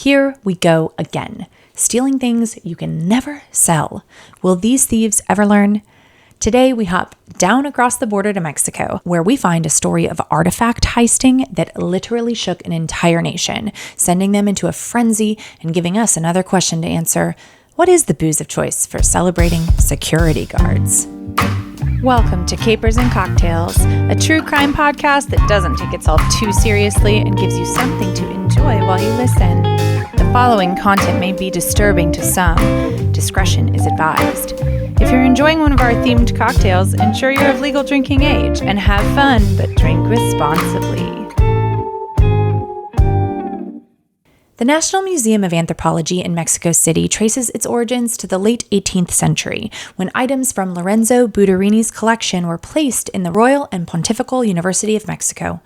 Here we go again, stealing things you can never sell. Will these thieves ever learn? Today, we hop down across the border to Mexico, where we find a story of artifact heisting that literally shook an entire nation, sending them into a frenzy and giving us another question to answer. What is the booze of choice for celebrating security guards? Welcome to Capers and Cocktails, a true crime podcast that doesn't take itself too seriously and gives you something to enjoy while you listen. The following content may be disturbing to some. Discretion is advised. If you're enjoying one of our themed cocktails, ensure you're of legal drinking age and have fun, but drink responsibly. The National Museum of Anthropology in Mexico City traces its origins to the late 18th century, when items from Lorenzo Buderini's collection were placed in the Royal and Pontifical University of Mexico.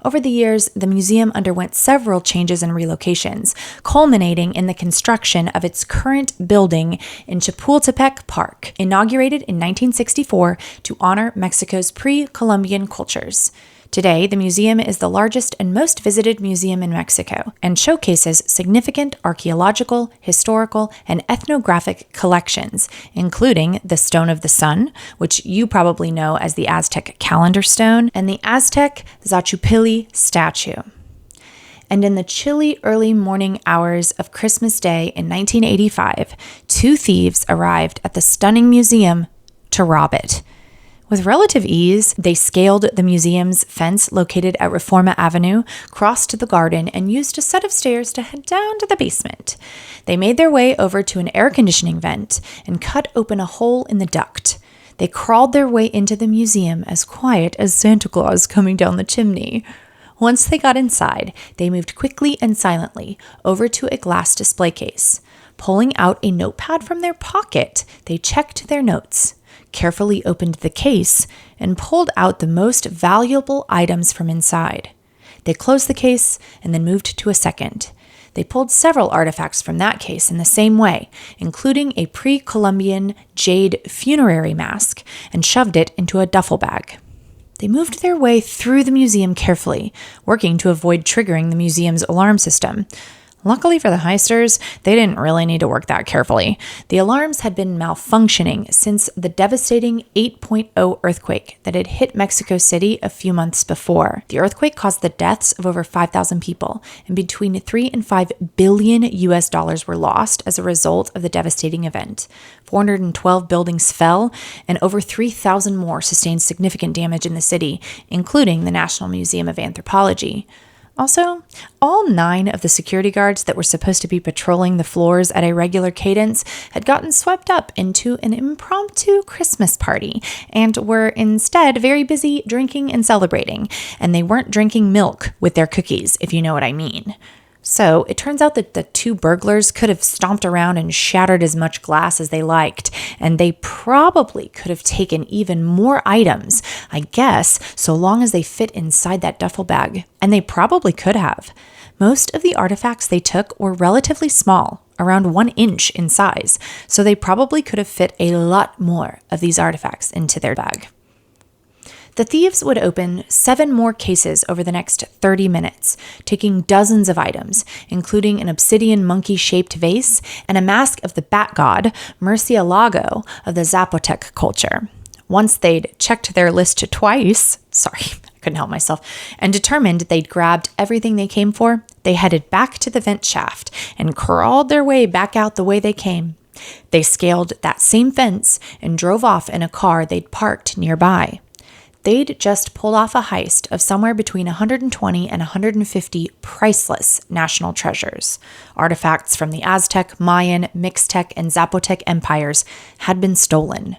Over the years, the museum underwent several changes and relocations, culminating in the construction of its current building in Chapultepec Park, inaugurated in 1964 to honor Mexico's pre-Columbian cultures. Today, the museum is the largest and most visited museum in Mexico and showcases significant archaeological, historical, and ethnographic collections, including the Stone of the Sun, which you probably know as the Aztec calendar stone, and the Aztec Xochipilli statue. And in the chilly early morning hours of Christmas Day in 1985, two thieves arrived at the stunning museum to rob it. With relative ease, they scaled the museum's fence located at Reforma Avenue, crossed the garden, and used a set of stairs to head down to the basement. They made their way over to an air conditioning vent and cut open a hole in the duct. They crawled their way into the museum as quiet as Santa Claus coming down the chimney. Once they got inside, they moved quickly and silently over to a glass display case. Pulling out a notepad from their pocket, they checked their notes, carefully opened the case, and pulled out the most valuable items from inside. They closed the case and then moved to a second. They pulled several artifacts from that case in the same way, including a pre-Columbian jade funerary mask, and shoved it into a duffel bag. They moved their way through the museum carefully, working to avoid triggering the museum's alarm system. Luckily for the heisters, they didn't really need to work that carefully. The alarms had been malfunctioning since the devastating 8.0 earthquake that had hit Mexico City a few months before. The earthquake caused the deaths of over 5,000 people, and between 3 and 5 billion US dollars were lost as a result of the devastating event. 412 buildings fell, and over 3,000 more sustained significant damage in the city, including the National Museum of Anthropology. Also, all 9 of the security guards that were supposed to be patrolling the floors at a regular cadence had gotten swept up into an impromptu Christmas party and were instead very busy drinking and celebrating, and they weren't drinking milk with their cookies, if you know what I mean. So it turns out that the 2 burglars could have stomped around and shattered as much glass as they liked, and they probably could have taken even more items, I guess, so long as they fit inside that duffel bag. And they probably could have. Most of the artifacts they took were relatively small, around 1 inch in size, so they probably could have fit a lot more of these artifacts into their bag. The thieves would open 7 more cases over the next 30 minutes, taking dozens of items, including an obsidian monkey-shaped vase and a mask of the bat god, Murcielago, of the Zapotec culture. Once they'd checked their list twice, I couldn't help myself, and determined they'd grabbed everything they came for, they headed back to the vent shaft and crawled their way back out the way they came. They scaled that same fence and drove off in a car they'd parked nearby. They'd just pulled off a heist of somewhere between 120 and 150 priceless national treasures. Artifacts from the Aztec, Mayan, Mixtec, and Zapotec empires had been stolen.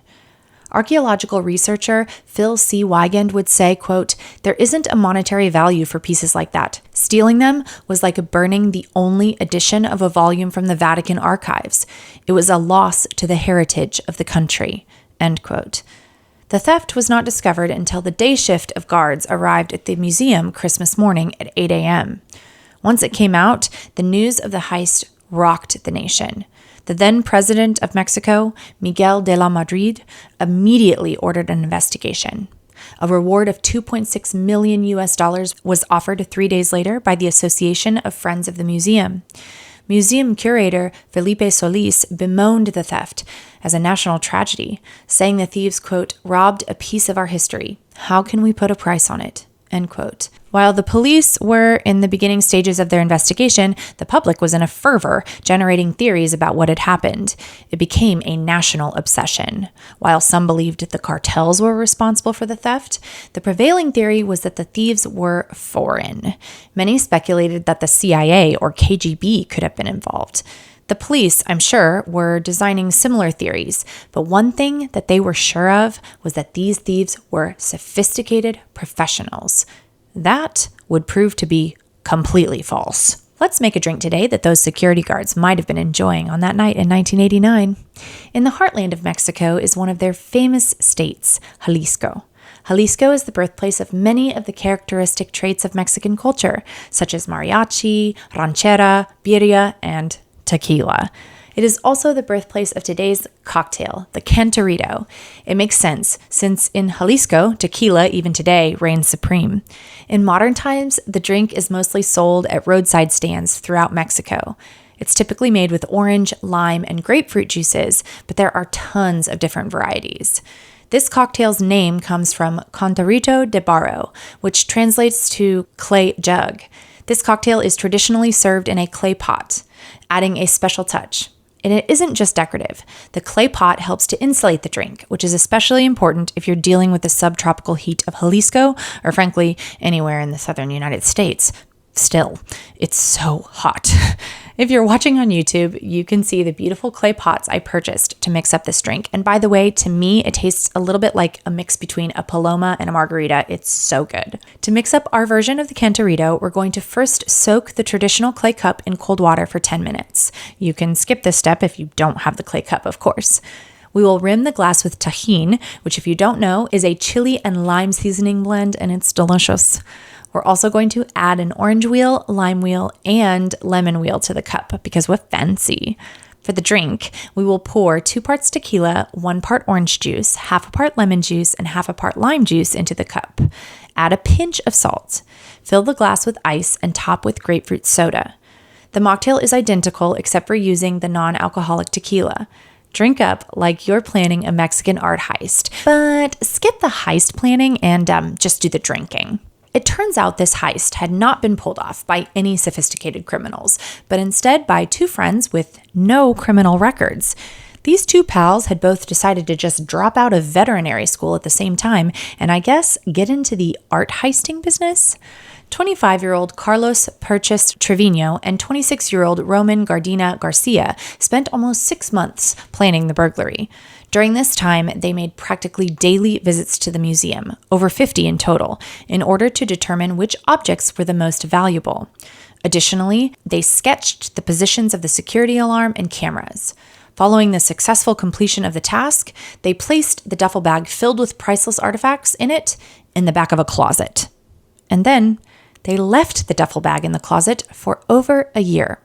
Archaeological researcher Phil C. Wigand would say, quote, "There isn't a monetary value for pieces like that. Stealing them was like burning the only edition of a volume from the Vatican archives. It was a loss to the heritage of the country," end quote. The theft was not discovered until the day shift of guards arrived at the museum Christmas morning at 8 a.m. Once it came out, the news of the heist rocked the nation. The then president of Mexico, Miguel de la Madrid, immediately ordered an investigation. A reward of $2.6 million was offered 3 days later by the Association of Friends of the Museum. Museum curator Felipe Solis bemoaned the theft as a national tragedy, saying the thieves, quote, robbed a piece of our history. How can we put a price on it? End quote. While the police were in the beginning stages of their investigation, the public was in a fervor, generating theories about what had happened. It became a national obsession. While some believed the cartels were responsible for the theft, the prevailing theory was that the thieves were foreign. Many speculated that the CIA or KGB could have been involved. The police, I'm sure, were designing similar theories, but one thing that they were sure of was that these thieves were sophisticated professionals. That would prove to be completely false. Let's make a drink today that those security guards might have been enjoying on that night in 1989. In the heartland of Mexico is one of their famous states, Jalisco. Jalisco is the birthplace of many of the characteristic traits of Mexican culture, such as mariachi, ranchera, birria, and tequila. It is also the birthplace of today's cocktail, the Cantarito. It makes sense, since in Jalisco, tequila, even today, reigns supreme. In modern times, the drink is mostly sold at roadside stands throughout Mexico. It's typically made with orange, lime, and grapefruit juices, but there are tons of different varieties. This cocktail's name comes from Cantarito de Barro, which translates to clay jug. This cocktail is traditionally served in a clay pot, adding a special touch. And it isn't just decorative. The clay pot helps to insulate the drink, which is especially important if you're dealing with the subtropical heat of Jalisco, or frankly, anywhere in the southern United States. Still, it's so hot. If you're watching on YouTube, you can see the beautiful clay pots I purchased to mix up this drink. And by the way, to me, it tastes a little bit like a mix between a Paloma and a margarita. It's so good. To mix up our version of the Cantarito, we're going to first soak the traditional clay cup in cold water for 10 minutes. You can skip this step if you don't have the clay cup, of course. We will rim the glass with tajin, which if you don't know, is a chili and lime seasoning blend, and it's delicious. We're also going to add an orange wheel, lime wheel, and lemon wheel to the cup because we're fancy. For the drink, we will pour 2 parts tequila, 1 part orange juice, half a part lemon juice, and half a part lime juice into the cup. Add a pinch of salt. Fill the glass with ice and top with grapefruit soda. The mocktail is identical except for using the non-alcoholic tequila. Drink up like you're planning a Mexican art heist, but skip the heist planning and just do the drinking. It turns out this heist had not been pulled off by any sophisticated criminals, but instead by 2 friends with no criminal records. These 2 pals had both decided to just drop out of veterinary school at the same time and I guess get into the art heisting business. 25-year-old Carlos Purchas Trevino and 26-year-old Roman Gardina Garcia spent almost 6 months planning the burglary. During this time, they made practically daily visits to the museum, over 50 in total, in order to determine which objects were the most valuable. Additionally, they sketched the positions of the security alarm and cameras. Following the successful completion of the task, they placed the duffel bag filled with priceless artifacts in it in the back of a closet. And then they left the duffel bag in the closet for over a year.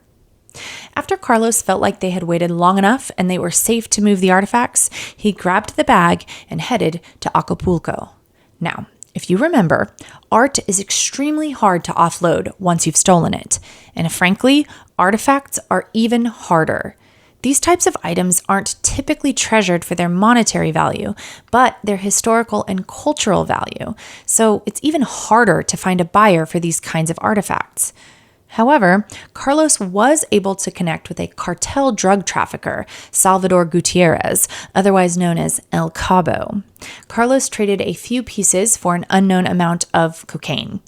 After Carlos felt like they had waited long enough and they were safe to move the artifacts, he grabbed the bag and headed to Acapulco. Now, if you remember, art is extremely hard to offload once you've stolen it. And frankly, artifacts are even harder. These types of items aren't typically treasured for their monetary value, but their historical and cultural value. So it's even harder to find a buyer for these kinds of artifacts. However, Carlos was able to connect with a cartel drug trafficker, Salvador Gutierrez, otherwise known as El Cabo. Carlos traded a few pieces for an unknown amount of cocaine.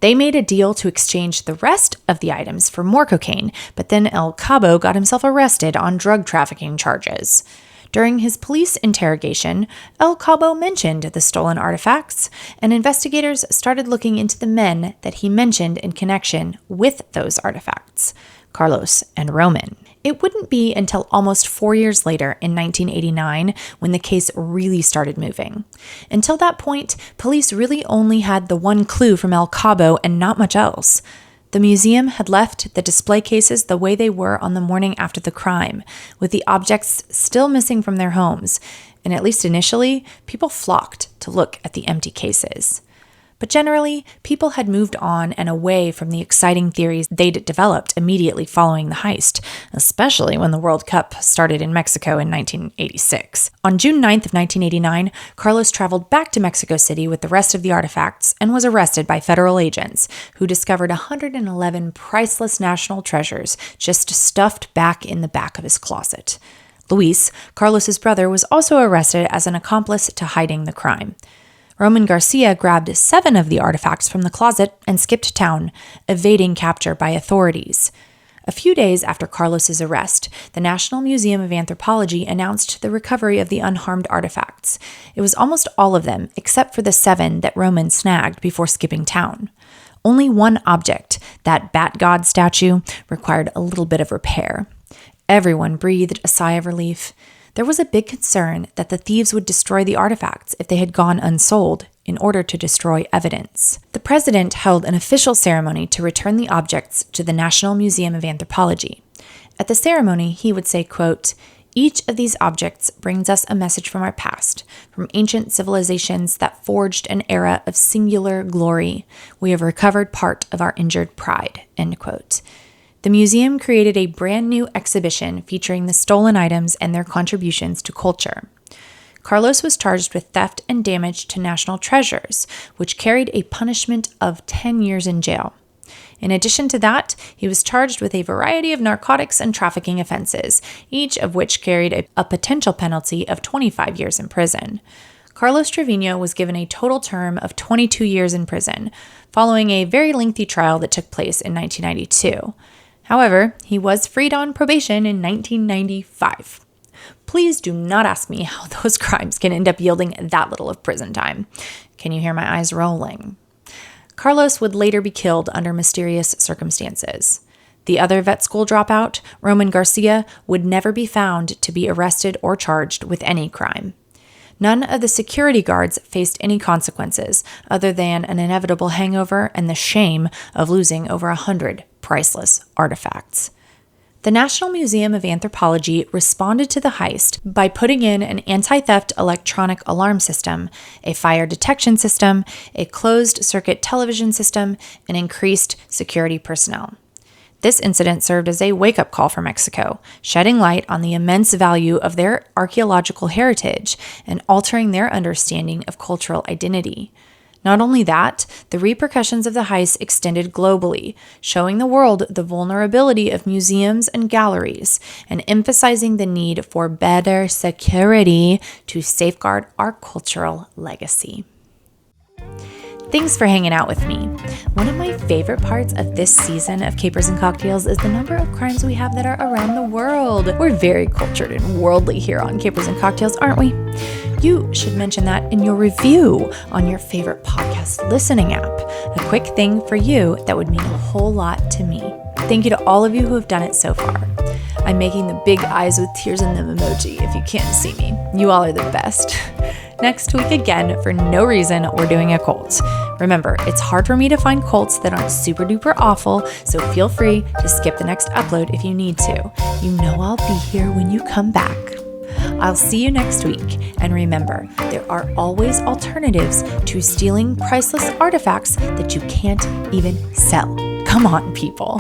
They made a deal to exchange the rest of the items for more cocaine, but then El Cabo got himself arrested on drug trafficking charges. During his police interrogation, El Cabo mentioned the stolen artifacts, and investigators started looking into the men that he mentioned in connection with those artifacts, Carlos and Roman. It wouldn't be until almost 4 years later in 1989 when the case really started moving. Until that point, police really only had the one clue from El Cabo and not much else. The museum had left the display cases the way they were on the morning after the crime, with the objects still missing from their homes, and at least initially, people flocked to look at the empty cases. But generally, people had moved on and away from the exciting theories they'd developed immediately following the heist, especially when the World Cup started in Mexico in 1986. On June 9th of 1989, Carlos traveled back to Mexico City with the rest of the artifacts and was arrested by federal agents, who discovered 111 priceless national treasures just stuffed back in the back of his closet. Luis, Carlos's brother, was also arrested as an accomplice to hiding the crime. Roman Garcia grabbed 7 of the artifacts from the closet and skipped town, evading capture by authorities. A few days after Carlos's arrest, the National Museum of Anthropology announced the recovery of the unharmed artifacts. It was almost all of them, except for the 7 that Roman snagged before skipping town. Only one object, that bat god statue, required a little bit of repair. Everyone breathed a sigh of relief. There was a big concern that the thieves would destroy the artifacts if they had gone unsold in order to destroy evidence. The president held an official ceremony to return the objects to the National Museum of Anthropology. At the ceremony, he would say, quote, "Each of these objects brings us a message from our past, from ancient civilizations that forged an era of singular glory. We have recovered part of our injured pride," end quote. The museum created a brand new exhibition featuring the stolen items and their contributions to culture. Carlos was charged with theft and damage to national treasures, which carried a punishment of 10 years in jail. In addition to that, he was charged with a variety of narcotics and trafficking offenses, each of which carried a potential penalty of 25 years in prison. Carlos Trevino was given a total term of 22 years in prison, following a very lengthy trial that took place in 1992. However, he was freed on probation in 1995. Please do not ask me how those crimes can end up yielding that little of prison time. Can you hear my eyes rolling? Carlos would later be killed under mysterious circumstances. The other vet school dropout, Roman Garcia, would never be found to be arrested or charged with any crime. None of the security guards faced any consequences other than an inevitable hangover and the shame of losing over 100 priceless artifacts. The National Museum of Anthropology responded to the heist by putting in an anti-theft electronic alarm system, a fire detection system, a closed-circuit television system, and increased security personnel. This incident served as a wake-up call for Mexico, shedding light on the immense value of their archaeological heritage and altering their understanding of cultural identity. Not only that, the repercussions of the heist extended globally, showing the world the vulnerability of museums and galleries and emphasizing the need for better security to safeguard our cultural legacy. Thanks for hanging out with me. One of my favorite parts of this season of Capers and Cocktails is the number of crimes we have that are around the world. We're very cultured and worldly here on Capers and Cocktails, aren't we? You should mention that in your review on your favorite podcast listening app. A quick thing for you that would mean a whole lot to me. Thank you to all of you who have done it so far. I'm making the big eyes with tears in them emoji if you can't see me. You all are the best. Next week again, for no reason, we're doing a cult. Remember, it's hard for me to find cults that aren't super duper awful, so feel free to skip the next upload if you need to. You know I'll be here when you come back. I'll see you next week, and remember, there are always alternatives to stealing priceless artifacts that you can't even sell. Come on, people.